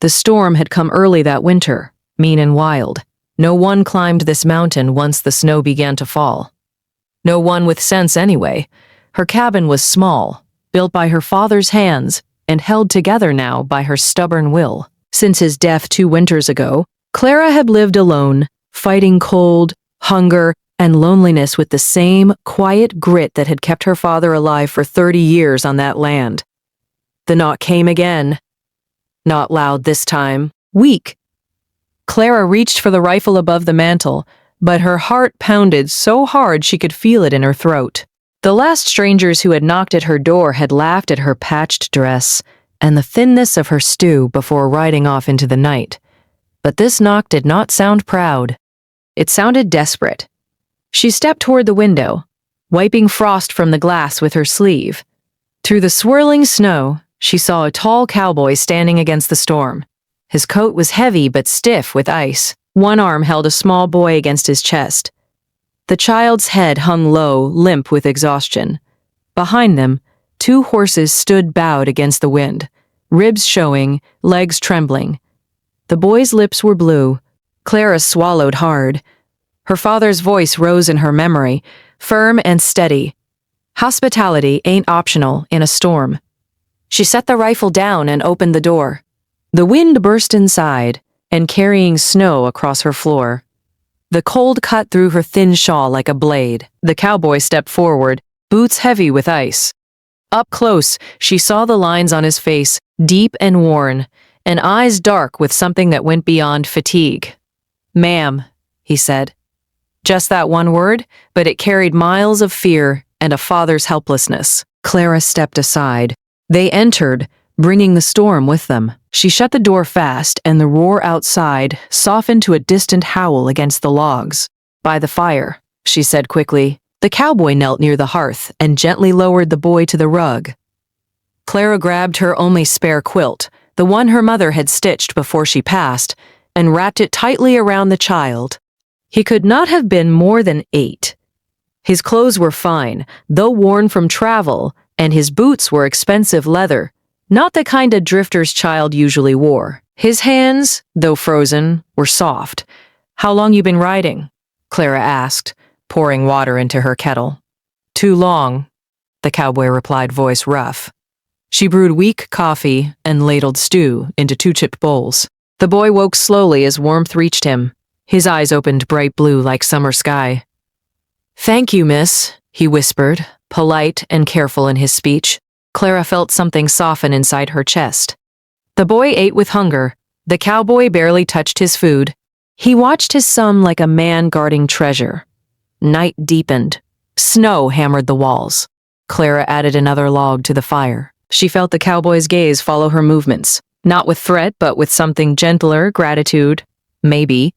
The storm had come early that winter, mean and wild. No one climbed this mountain once the snow began to fall. No one with sense anyway. Her cabin was small, built by her father's hands, and held together now by her stubborn will. Since his death 2 winters ago, Clara had lived alone, fighting cold, hunger, and loneliness with the same quiet grit that had kept her father alive for 30 years on that land. The knock came again. Not loud this time, weak. Clara reached for the rifle above the mantel, but her heart pounded so hard she could feel it in her throat. The last strangers who had knocked at her door had laughed at her patched dress and the thinness of her stew before riding off into the night. But this knock did not sound proud. It sounded desperate. She stepped toward the window, wiping frost from the glass with her sleeve. Through the swirling snow, she saw a tall cowboy standing against the storm. His coat was heavy but stiff with ice. One arm held a small boy against his chest. The child's head hung low, limp with exhaustion. Behind them, 2 horses stood bowed against the wind, ribs showing, legs trembling. The boy's lips were blue. Clara swallowed hard. Her father's voice rose in her memory, firm and steady. Hospitality ain't optional in a storm. She set the rifle down and opened the door. The wind burst inside, and carrying snow across her floor. The cold cut through her thin shawl like a blade. The cowboy stepped forward, boots heavy with ice. Up close, she saw the lines on his face, deep and worn, and eyes dark with something that went beyond fatigue. "Ma'am," he said. Just that one word, but it carried miles of fear and a father's helplessness. Clara stepped aside. They entered, bringing the storm with them. She shut the door fast, and the roar outside softened to a distant howl against the logs. "By the fire," she said quickly. The cowboy knelt near the hearth and gently lowered the boy to the rug. Clara grabbed her only spare quilt, the one her mother had stitched before she passed, and wrapped it tightly around the child. He could not have been more than 8. His clothes were fine, though worn from travel, and his boots were expensive leather, not the kind a drifter's child usually wore. His hands, though frozen, were soft. "How long you been riding?" Clara asked, pouring water into her kettle. "Too long," the cowboy replied, voice rough. She brewed weak coffee and ladled stew into 2 chipped bowls. The boy woke slowly as warmth reached him. His eyes opened bright blue like summer sky. "Thank you, miss," he whispered, polite and careful in his speech. Clara felt something soften inside her chest. The boy ate with hunger. The cowboy barely touched his food. He watched his son like a man guarding treasure. Night deepened. Snow hammered the walls. Clara added another log to the fire. She felt the cowboy's gaze follow her movements, not with threat, but with something gentler, gratitude, maybe,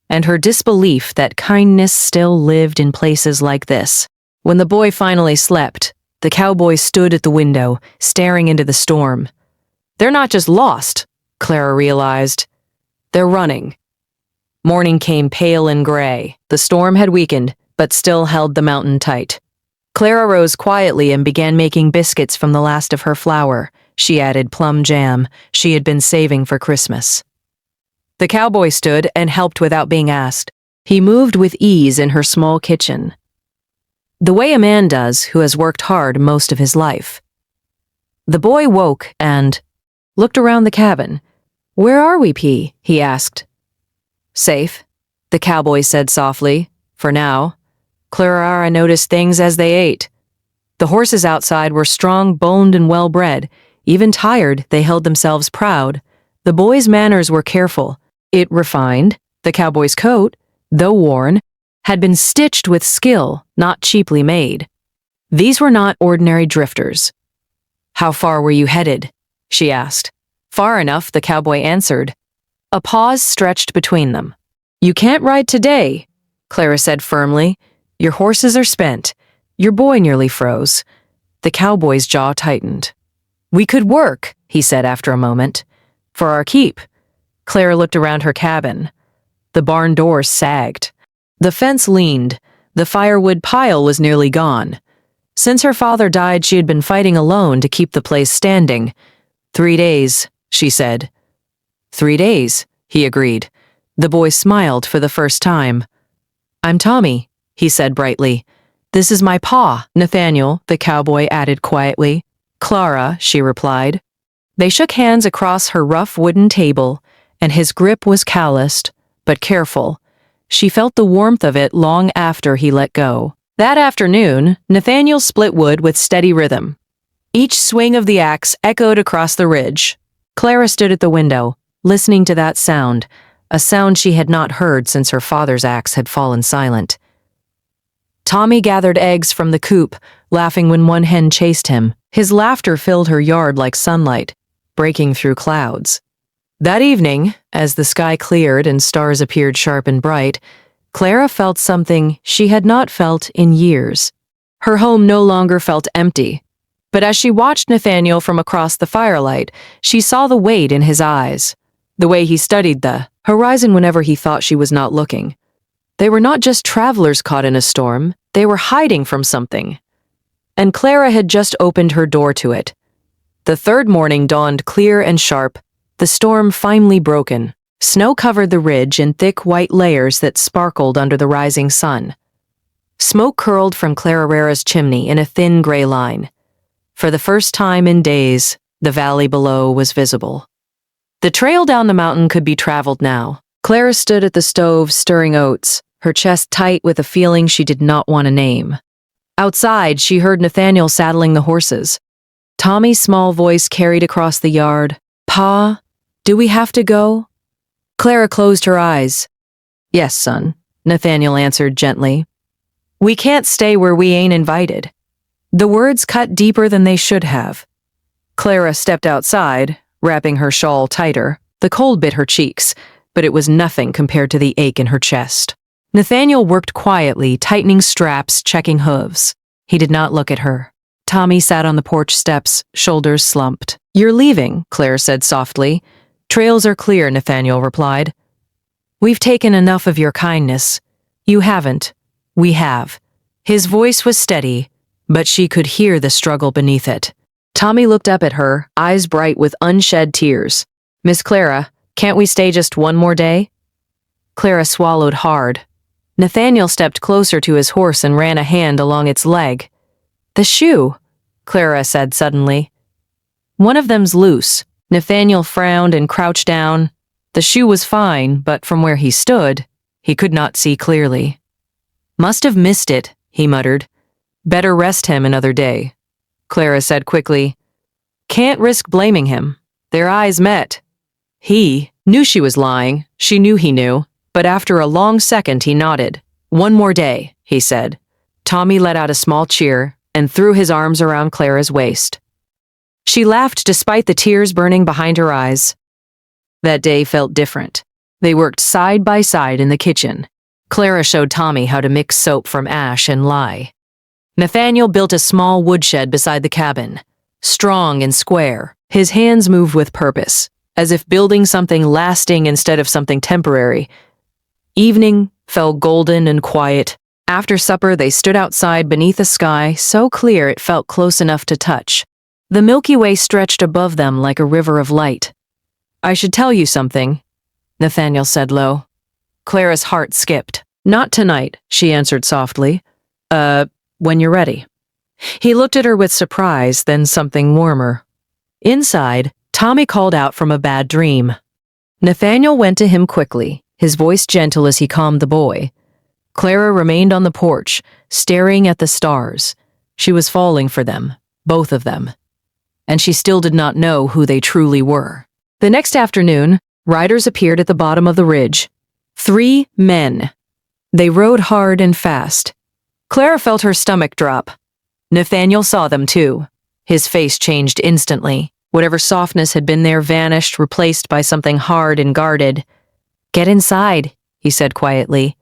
and her disbelief that kindness still lived in places like this. When the boy finally slept, the cowboy stood at the window, staring into the storm. They're not just lost, Clara realized. They're running. Morning came pale and gray. The storm had weakened, but still held the mountain tight. Clara rose quietly and began making biscuits from the last of her flour. She added plum jam she had been saving for Christmas. The cowboy stood and helped without being asked. He moved with ease in her small kitchen, the way a man does who has worked hard most of his life. The boy woke and looked around the cabin. "Where are we, P?" he asked. "Safe," the cowboy said softly, "for now." Clara noticed things as they ate. The horses outside were strong-boned and well-bred. Even tired, they held themselves proud. The boy's manners were careful. It refined. The cowboy's coat, though worn, had been stitched with skill, not cheaply made. These were not ordinary drifters. "How far were you headed?" she asked. "Far enough," the cowboy answered. A pause stretched between them. "You can't ride today," Clara said firmly. "Your horses are spent." Your boy nearly froze. The cowboy's jaw tightened. "We could work," he said after a moment. "For our keep." Clara looked around her cabin. The barn door sagged. The fence leaned. The firewood pile was nearly gone. Since her father died, she had been fighting alone to keep the place standing. 3 days, she said. 3 days, he agreed. The boy smiled for the first time. I'm Tommy, he said brightly. This is my pa, Nathaniel, the cowboy added quietly. Clara, she replied. They shook hands across her rough wooden table, and his grip was calloused, but careful. She felt the warmth of it long after he let go. That afternoon, Nathaniel split wood with steady rhythm. Each swing of the axe echoed across the ridge. Clara stood at the window, listening to that sound, a sound she had not heard since her father's axe had fallen silent. Tommy gathered eggs from the coop, laughing when one hen chased him. His laughter filled her yard like sunlight, breaking through clouds. That evening, as the sky cleared and stars appeared sharp and bright, Clara felt something she had not felt in years. Her home no longer felt empty. But as she watched Nathaniel from across the firelight, she saw the weight in his eyes, the way he studied the horizon whenever he thought she was not looking. They were not just travelers caught in a storm, they were hiding from something. And Clara had just opened her door to it. The third morning dawned clear and sharp, the storm finely broken. Snow covered the ridge in thick white layers that sparkled under the rising sun. Smoke curled from Clararera's chimney in a thin gray line. For the first time in days, the valley below was visible. The trail down the mountain could be traveled now. Clara stood at the stove stirring oats, her chest tight with a feeling she did not want to name. Outside, she heard Nathaniel saddling the horses. Tommy's small voice carried across the yard. Pa, do we have to go? Clara closed her eyes. Yes, son, Nathaniel answered gently. We can't stay where we ain't invited. The words cut deeper than they should have. Clara stepped outside, wrapping her shawl tighter. The cold bit her cheeks, but it was nothing compared to the ache in her chest. Nathaniel worked quietly, tightening straps, checking hooves. He did not look at her. Tommy sat on the porch steps, shoulders slumped. You're leaving, Claire said softly. Trails are clear, Nathaniel replied. We've taken enough of your kindness. You haven't. We have. His voice was steady, but she could hear the struggle beneath it. Tommy looked up at her, eyes bright with unshed tears. Miss Clara, can't we stay just one more day? Clara swallowed hard. Nathaniel stepped closer to his horse and ran a hand along its leg. The shoe, Clara said suddenly. One of them's loose. Nathaniel frowned and crouched down. The shoe was fine, but from where he stood, he could not see clearly. Must have missed it, he muttered. Better rest him another day, Clara said quickly. Can't risk blaming him. Their eyes met. He knew she was lying. She knew he knew. But after a long second, he nodded. One more day, he said. Tommy let out a small cheer and threw his arms around Clara's waist. She laughed despite the tears burning behind her eyes. That day felt different. They worked side by side in the kitchen. Clara showed Tommy how to mix soap from ash and lye. Nathaniel built a small woodshed beside the cabin, strong and square. His hands moved with purpose, as if building something lasting instead of something temporary. Evening fell golden and quiet. After supper, they stood outside beneath a sky so clear it felt close enough to touch. The Milky Way stretched above them like a river of light. I should tell you something, Nathaniel said low. Clara's heart skipped. Not tonight, she answered softly. When you're ready. He looked at her with surprise, then something warmer. Inside, Tommy called out from a bad dream. Nathaniel went to him quickly, his voice gentle as he calmed the boy. Clara remained on the porch, staring at the stars. She was falling for them, both of them. And she still did not know who they truly were. The next afternoon, riders appeared at the bottom of the ridge. 3 men. They rode hard and fast. Clara felt her stomach drop. Nathaniel saw them too. His face changed instantly. Whatever softness had been there vanished, replaced by something hard and guarded. Get inside, he said quietly.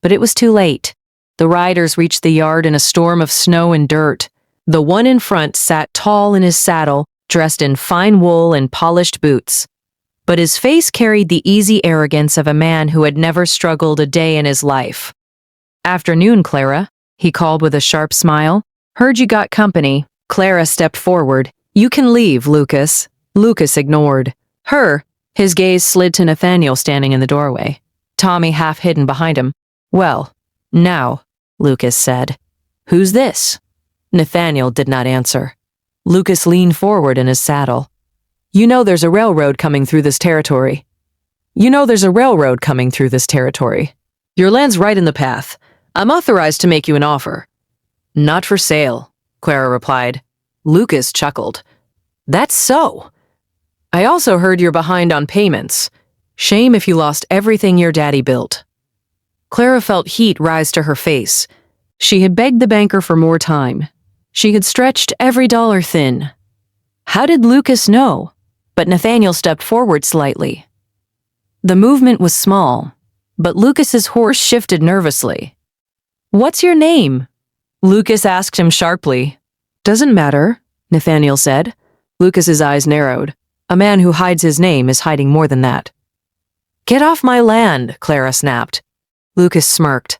But it was too late. The riders reached the yard in a storm of snow and dirt. The one in front sat tall in his saddle, dressed in fine wool and polished boots. But his face carried the easy arrogance of a man who had never struggled a day in his life. Afternoon, Clara, he called with a sharp smile. Heard you got company. Clara stepped forward. You can leave, Lucas. Lucas ignored her. His gaze slid to Nathaniel standing in the doorway, Tommy half hidden behind him. "Well, now," Lucas said. "Who's this?" Nathaniel did not answer. Lucas leaned forward in his saddle. "You know there's a railroad coming through this territory. Your land's right in the path. I'm authorized to make you an offer." "Not for sale," Clara replied. Lucas chuckled. "That's so. I also heard you're behind on payments. Shame if you lost everything your daddy built." Clara felt heat rise to her face. She had begged the banker for more time. She had stretched every dollar thin. How did Lucas know? But Nathaniel stepped forward slightly. The movement was small, but Lucas's horse shifted nervously. "What's your name?" Lucas asked him sharply. "Doesn't matter," Nathaniel said. Lucas's eyes narrowed. A man who hides his name is hiding more than that. "Get off my land," Clara snapped. Lucas smirked.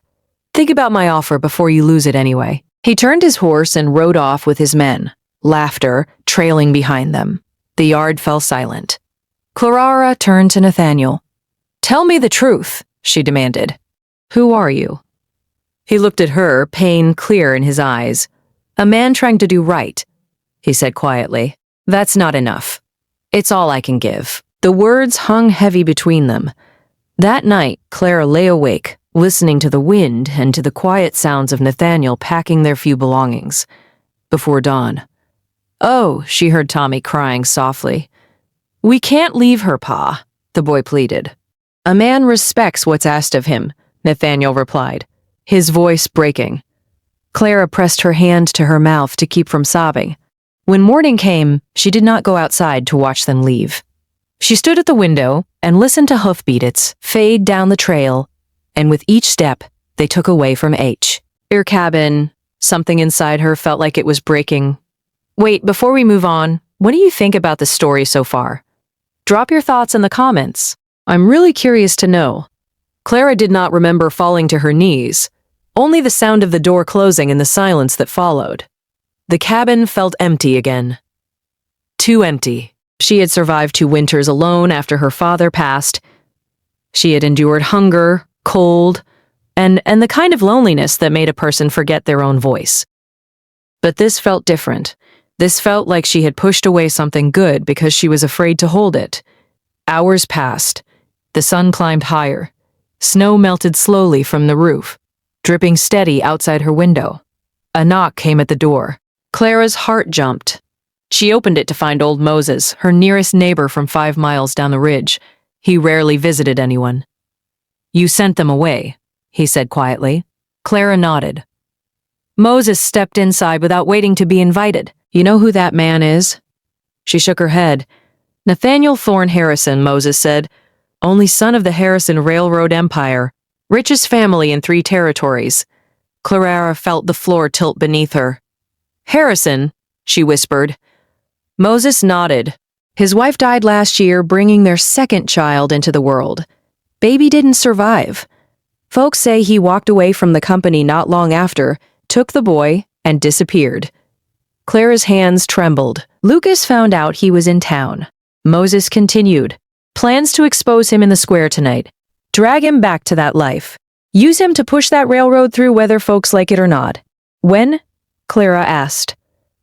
"Think about my offer before you lose it anyway." He turned his horse and rode off with his men, laughter trailing behind them. The yard fell silent. Clara turned to Nathaniel. "Tell me the truth," she demanded. "Who are you?" He looked at her, pain clear in his eyes. "A man trying to do right," he said quietly. "That's not enough. It's all I can give." The words hung heavy between them. That night, Clara lay awake, listening to the wind and to the quiet sounds of Nathaniel packing their few belongings. Before dawn. "Oh," she heard Tommy crying softly. "We can't leave her, Pa," the boy pleaded. "A man respects what's asked of him," Nathaniel replied, his voice breaking. Clara pressed her hand to her mouth to keep from sobbing. When morning came, she did not go outside to watch them leave. She stood at the window and listened to hoofbeats fade down the trail, and with each step, they took away from H. Their cabin, something inside her felt like it was breaking. Wait, before we move on, what do you think about the story so far? Drop your thoughts in the comments. I'm really curious to know. Clara did not remember falling to her knees, only the sound of the door closing and the silence that followed. The cabin felt empty again. Too empty. She had survived 2 winters alone after her father passed. She had endured hunger, cold, and the kind of loneliness that made a person forget their own voice. But this felt different. This felt like she had pushed away something good because she was afraid to hold it. Hours passed. The sun climbed higher. Snow melted slowly from the roof, dripping steady outside her window. A knock came at the door. Clara's heart jumped. She opened it to find old Moses, her nearest neighbor from 5 miles down the ridge. He rarely visited anyone. "You sent them away," he said quietly. Clara nodded. Moses stepped inside without waiting to be invited. "You know who that man is?" She shook her head. "Nathaniel Thorne Harrison," Moses said. "Only son of the Harrison Railroad Empire. Richest family in 3 territories." Clara felt the floor tilt beneath her. "Harrison," she whispered. Moses nodded. His wife died last year, bringing their 2nd child into the world. Baby didn't survive. Folks say he walked away from the company not long after, took the boy, and disappeared. Clara's hands trembled. Lucas found out he was in town. Moses continued. "Plans to expose him in the square tonight. Drag him back to that life. Use him to push that railroad through whether folks like it or not." "When?" Clara asked.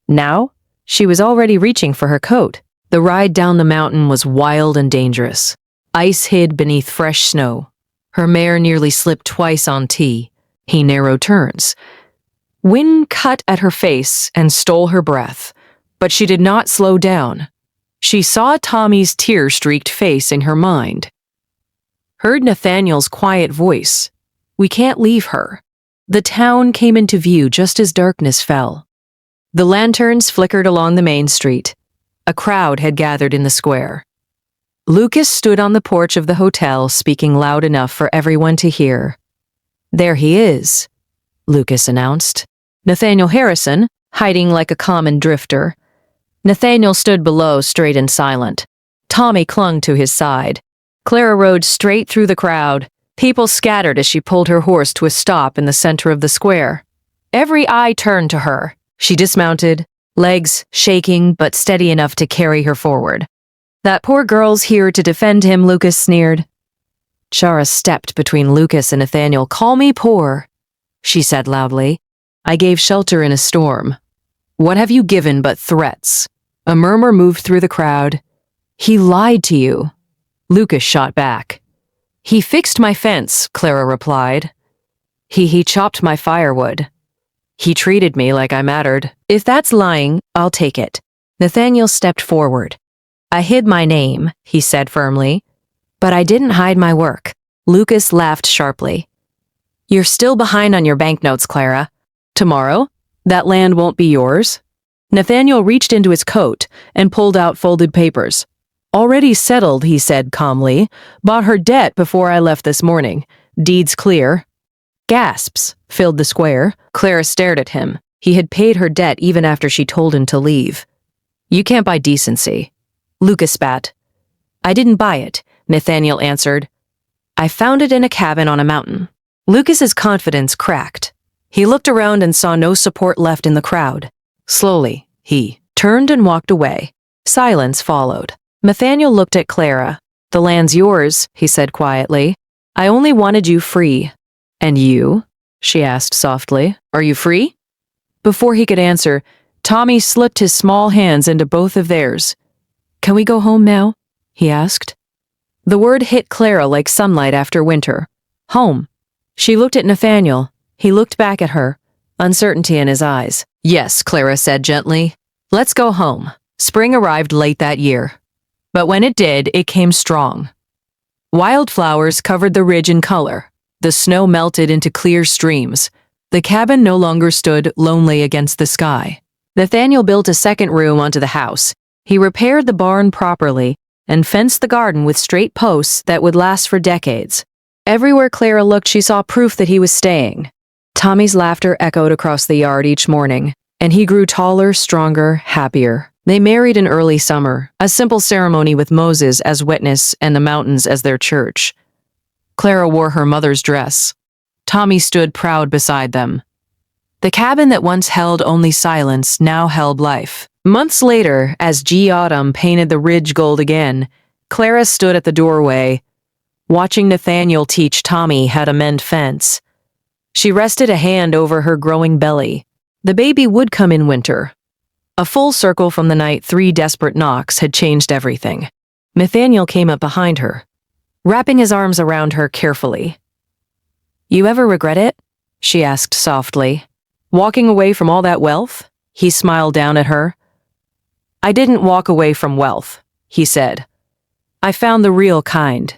Now? She was already reaching for her coat. The ride down the mountain was wild and dangerous. Ice hid beneath fresh snow. Her mare nearly slipped twice on T. He narrowed turns. Wind cut at her face and stole her breath, but she did not slow down. She saw Tommy's tear-streaked face in her mind. Heard Nathaniel's quiet voice. "We can't leave her." The town came into view just as darkness fell. The lanterns flickered along the main street. A crowd had gathered in the square. Lucas stood on the porch of the hotel, speaking loud enough for everyone to hear. "There he is," Lucas announced. Nathaniel Harrison, hiding like a common drifter. Nathaniel stood below, straight and silent. Tommy clung to his side. Clara rode straight through the crowd. People scattered as she pulled her horse to a stop in the center of the square. Every eye turned to her. She dismounted, legs shaking but steady enough to carry her forward. That poor girl's here to defend him, Lucas sneered. Shara stepped between Lucas and Nathaniel. Call me poor, she said loudly. I gave shelter in a storm. What have you given but threats? A murmur moved through the crowd. He lied to you, Lucas shot back. He fixed my fence, Clara replied. He chopped my firewood. He treated me like I mattered. If that's lying, I'll take it. Nathaniel stepped forward. I hid my name, he said firmly. But I didn't hide my work. Lucas laughed sharply. You're still behind on your banknotes, Clara. Tomorrow, that land won't be yours. Nathaniel reached into his coat and pulled out folded papers. Already settled, he said calmly. Bought her debt before I left this morning. Deeds clear. Gasps filled the square. Clara stared at him. He had paid her debt even after she told him to leave. You can't buy decency. Lucas spat. I didn't buy it, Nathaniel answered. I found it in a cabin on a mountain. Lucas's confidence cracked. He looked around and saw no support left in the crowd. Slowly, he turned and walked away. Silence followed. Nathaniel looked at Clara. The land's yours, he said quietly. I only wanted you free. And you? She asked softly. Are you free? Before he could answer, Tommy slipped his small hands into both of theirs. Can we go home now? He asked. The word hit Clara like sunlight after winter. Home. She looked at Nathaniel. He looked back at her, uncertainty in his eyes. Yes, Clara said gently. Let's go home. Spring arrived late that year. But when it did, it came strong. Wildflowers covered the ridge in color. The snow melted into clear streams. The cabin no longer stood lonely against the sky. Nathaniel built a second room onto the house. He repaired the barn properly and fenced the garden with straight posts that would last for decades. Everywhere Clara looked, she saw proof that he was staying. Tommy's laughter echoed across the yard each morning, and he grew taller, stronger, happier. They married in early summer, a simple ceremony with Moses as witness and the mountains as their church. Clara wore her mother's dress. Tommy stood proud beside them. The cabin that once held only silence now held life. Months later, as autumn painted the ridge gold again, Clara stood at the doorway, watching Nathaniel teach Tommy how to mend fence. She rested a hand over her growing belly. The baby would come in winter. A full circle from the night 3 desperate knocks had changed everything. Nathaniel came up behind her, wrapping his arms around her carefully. You ever regret it? She asked softly. Walking away from all that wealth? He smiled down at her. I didn't walk away from wealth, he said. I found the real kind.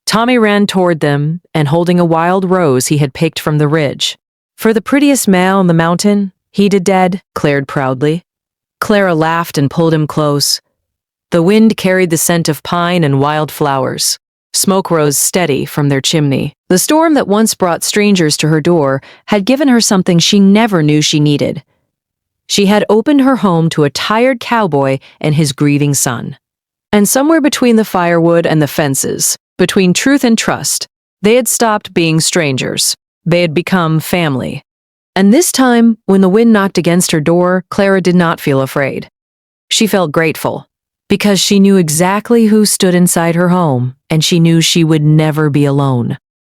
Tommy ran toward them and holding a wild rose he had picked from the ridge. For the prettiest male on the mountain, he dead, declared proudly. Clara laughed and pulled him close. The wind carried the scent of pine and wild flowers. Smoke rose steady from their chimney. The storm that once brought strangers to her door had given her something she never knew she needed. She had opened her home to a tired cowboy and his grieving son. And somewhere between the firewood and the fences, between truth and trust, they had stopped being strangers. They had become family. And this time, when the wind knocked against her door, Clara did not feel afraid. She felt grateful, because she knew exactly who stood inside her home, and she knew she would never be alone.